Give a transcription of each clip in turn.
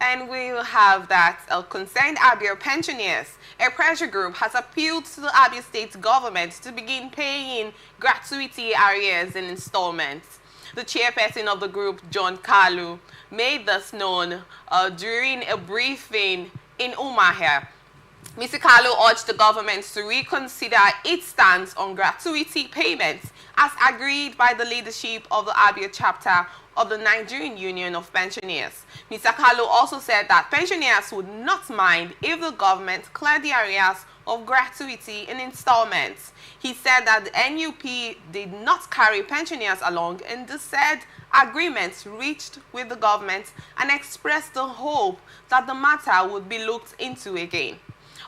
And we will have that concerned Abia Pensioners. A pressure group has appealed to the Abia State Government to begin paying gratuity arrears in installments. The chairperson of the group, John Kalu, made this known during a briefing in Umuahia. Mr. Kalu urged the government to reconsider its stance on gratuity payments as agreed by the leadership of the Abia chapter of the Nigerian Union of Pensioners. Mr. Kalu also said that pensioners would not mind if the government cleared the arrears of gratuity in installments. He said that the NUP did not carry pensioners along in the said agreements reached with the government and expressed the hope that the matter would be looked into again.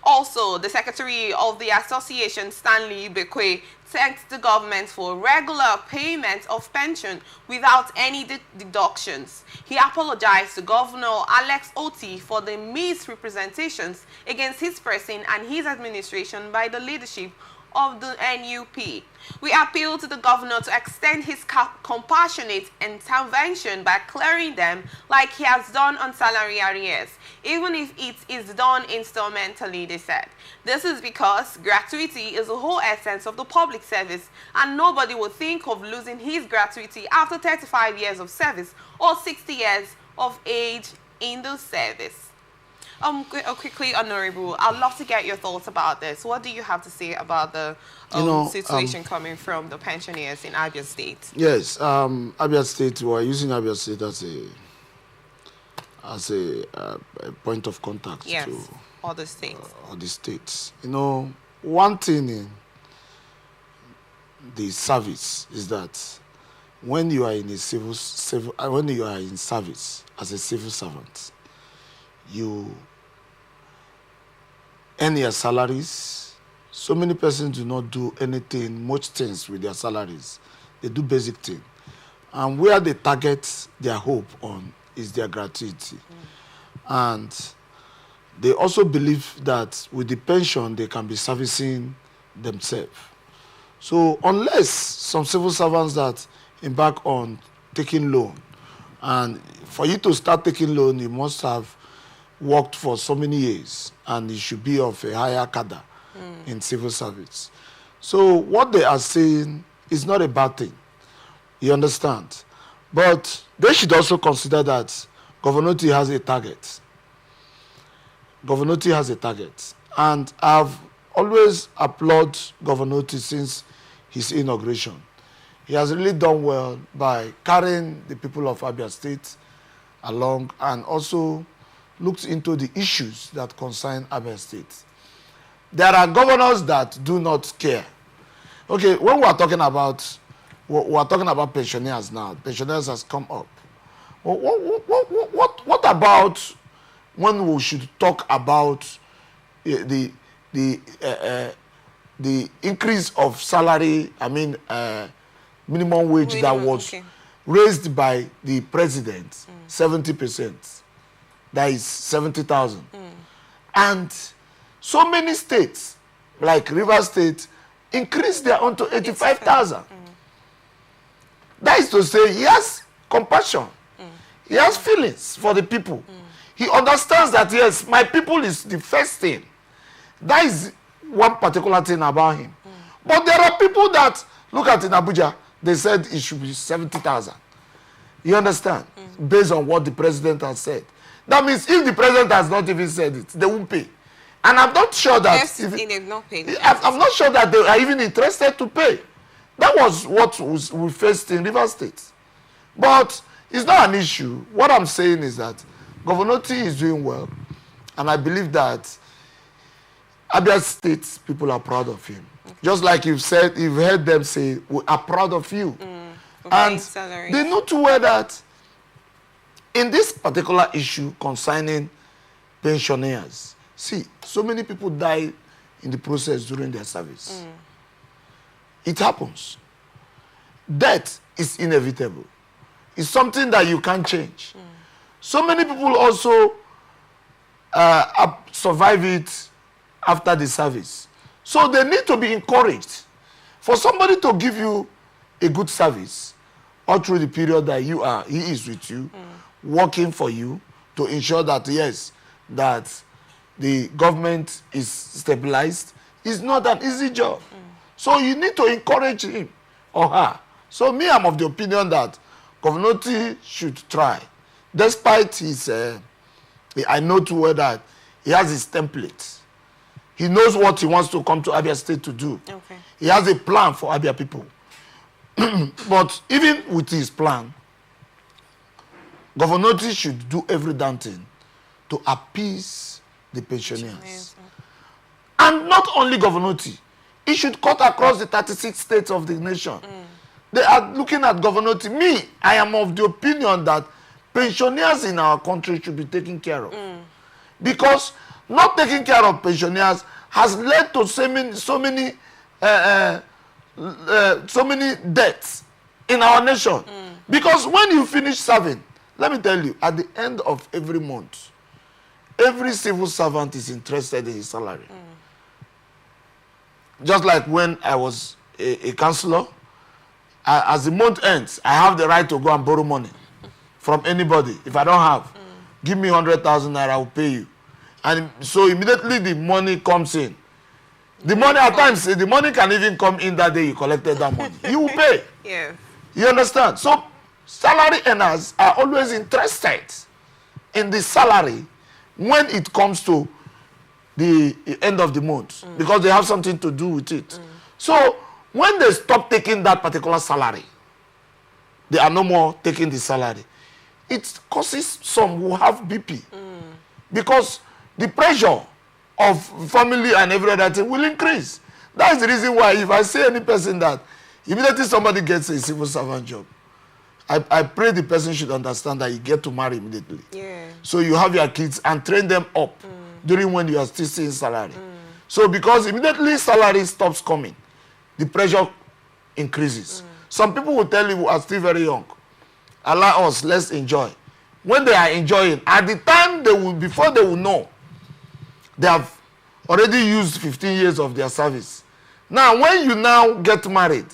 Also, the Secretary of the Association, Stanley Bekwe, thanked the government for regular payment of pension without any deductions. He apologized to Governor Alex Oti for the misrepresentations against his person and his administration by the leadership of the NUP. We appeal to the governor to extend his compassionate intervention by clearing them like he has done on salary arrears, even if it is done instrumentally, they said. This is because gratuity is the whole essence of the public service, and nobody would think of losing his gratuity after 35 years of service or 60 years of age in the service. Quickly, Honorable, I'd love to get your thoughts about this. What do you have to say about the situation coming from the pensioners in Abia State? Yes, Abia State, we're using Abia State as a point of contact to other states. Other states. One thing in the service is that when you are in when you are in service as a civil servant, you earn your salaries. So many persons do not do anything, much things with their salaries. They do basic things. And where they target their hope on is their gratuity. And they also believe that with the pension, they can be servicing themselves. So unless some civil servants that embark on taking loan, and for you to start taking loan, you must have worked for so many years, and it should be of a higher cadre in civil service. So what they are saying is not a bad thing. You understand? But they should also consider that Governor has a target. Governor has a target. And I've always applauded Governor since his inauguration. He has really done well by carrying the people of Abia State along and also looked into the issues that concern Abia State. There are governors that do not care. Okay, when we are talking about pensioners now. Pensioners has come up. What about when we should talk about the increase of salary? I mean, minimum wage that was raised by the president, 70%. That is 70,000. And so many states, like River State, increased their own to 85,000. That is to say, he has compassion. He has feelings for the people. He understands that, yes, my people is the first thing. That is one particular thing about him. But there are people that, look at in Abuja, they said it should be 70,000. You understand? Based on what the president has said. That means if the president has not even said it, they won't pay. And I'm not sure that... I'm not sure that they are even interested to pay. That was what we faced in River State. But it's not an issue. What I'm saying is that Governor T is doing well. And I believe that Abia State people are proud of him. Just like you've heard them say, we are proud of you. And they know too well that in this particular issue concerning pensioners, see, so many people die in the process during their service. It happens. Death is inevitable. It's something that you can't change. So many people also survive it after the service. So they need to be encouraged. For somebody to give you a good service all through the period that he is with you, working for you, to ensure that, yes, that the government is stabilized. It's not an easy job. So you need to encourage him or her. So me, I'm of the opinion that Governor T should try. Despite his, I know too well that he has his template. He knows what he wants to come to Abia State to do. Okay. He has a plan for Abia people. But even with his plan, Governor T should do every damn thing to appease the pensioners. And not only Governor T, he should cut across the 36 states of the nation. They are looking at Governor T. Me, I am of the opinion that pensioners in our country should be taken care of. Because not taking care of pensioners has led to so many deaths in our nation. Because when you finish serving, let me tell you, at the end of every month, every civil servant is interested in his salary. Just like when I was a councillor, as the month ends, I have the right to go and borrow money from anybody. If I don't have, give me 100,000 naira, I will pay you. And so immediately the money comes in. The money at times, the money can even come in that day you collected that money. You will pay. Yes. You understand? So salary earners are always interested in the salary when it comes to the end of the month because they have something to do with it. So when they stop taking that particular salary, they are no more taking the salary. It causes some who have BP because the pressure of family and every other thing will increase. That is the reason why if I say any person that immediately somebody gets a civil servant job, I pray the person should understand that you get to marry immediately. Yeah. So you have your kids and train them up during when you are still seeing salary. So because immediately salary stops coming, the pressure increases. Some people will tell you who are still very young, allow us, let's enjoy. When they are enjoying, at the time they will, before they will know, they have already used 15 years of their service. Now, when you now get married,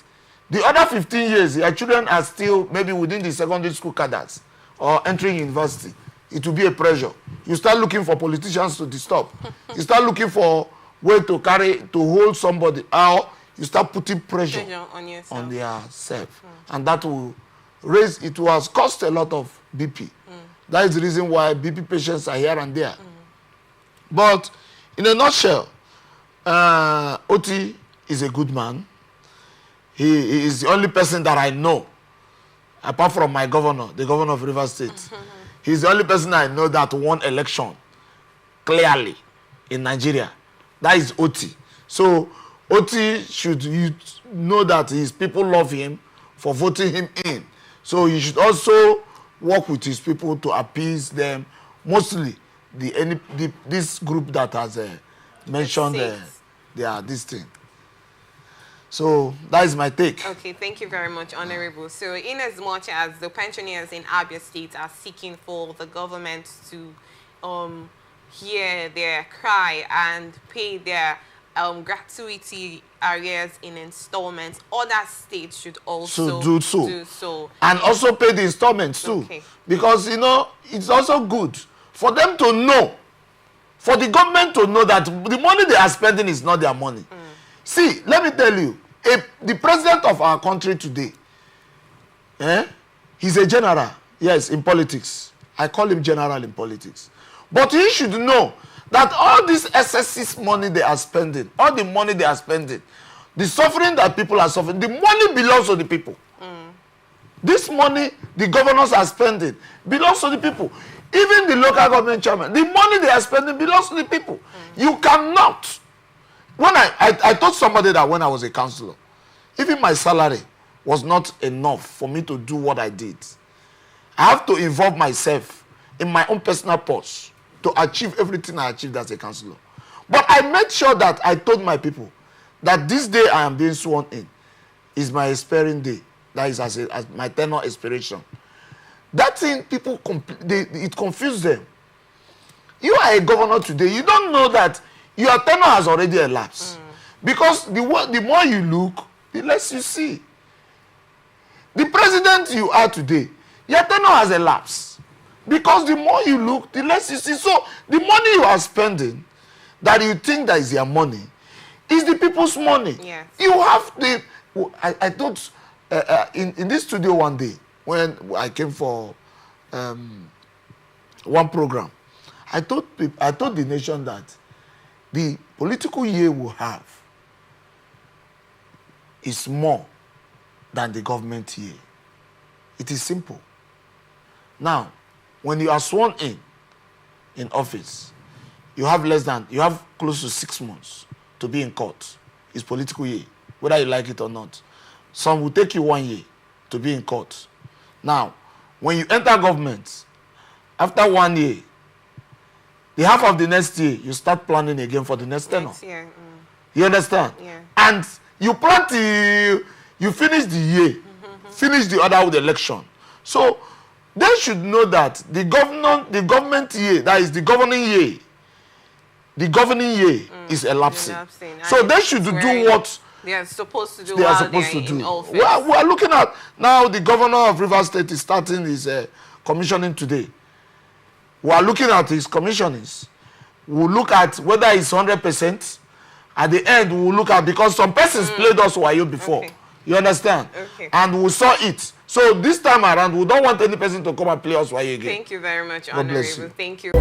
the other 15 years, your children are still maybe within the secondary school cadres or entering university. It will be a pressure. You start looking for politicians to disturb. You start looking for way to carry, to hold somebody out. You start putting pressure on yourself. And that will raise, it has cost a lot of BP. That is the reason why BP patients are here and there. But in a nutshell, Oti is a good man. He is the only person that I know, apart from my governor, the governor of Rivers State. He's the only person I know that won election clearly in Nigeria. That is Oti. So Oti should know that his people love him for voting him in. So he should also work with his people to appease them. Mostly this group that has mentioned this thing. So that is my take. Okay, thank you very much, Honorable. So in as much as the pensioners in Abia State are seeking for the government to hear their cry and pay their gratuity arrears in installments, other states should also do so. And also pay the installments too. Okay. Because, you know, it's also good for them to know, for the government to know that the money they are spending is not their money. See, let me tell you, the president of our country today, he's a general, yes, in politics. I call him general in politics. But he should know that all this SSC's money they are spending, all the money they are spending, the suffering that people are suffering, the money belongs to the people. This money the governors are spending belongs to the people. Even the local government chairman, the money they are spending belongs to the people. You cannot. When I told somebody that when I was a councillor, even my salary was not enough for me to do what I did. I have to involve myself in my own personal purse to achieve everything I achieved as a councillor. But I made sure that I told my people that this day I am being sworn in is my expiring day. That is as my tenure expiration. That thing, people, it confused them. You are a governor today. You don't know that your tenure has already elapsed. Because the more you look, the less you see. The president you are today, your tenure has elapsed. Because the more you look, the less you see. So the money you are spending, that you think that is your money, is the people's money. Yes. You have the... I thought in this studio one day, when I came for one program, I told the nation that the political year we have is more than the government year. It is simple. Now, when you are sworn in office, you have close to 6 months to be in court. It's political year, whether you like it or not. Some will take you 1 year to be in court. Now, when you enter government, after 1 year, the half of the next year, you start planning again for the next tenure. You understand? Yeah. And you plan till you finish the year, finish the other with the election. So they should know that the government year, that is the governing year, is elapsing. So they should do what they are supposed to do. We are looking at now. The governor of Rivers State is starting his commissioning today. We are looking at his commissionings. We'll look at whether it's 100%. At the end, we'll look at, because some persons played us wayo before. Okay. You understand? Okay. And we saw it. So this time around, we don't want any person to come and play us wayo again. Thank you very much, Honorable. Thank you.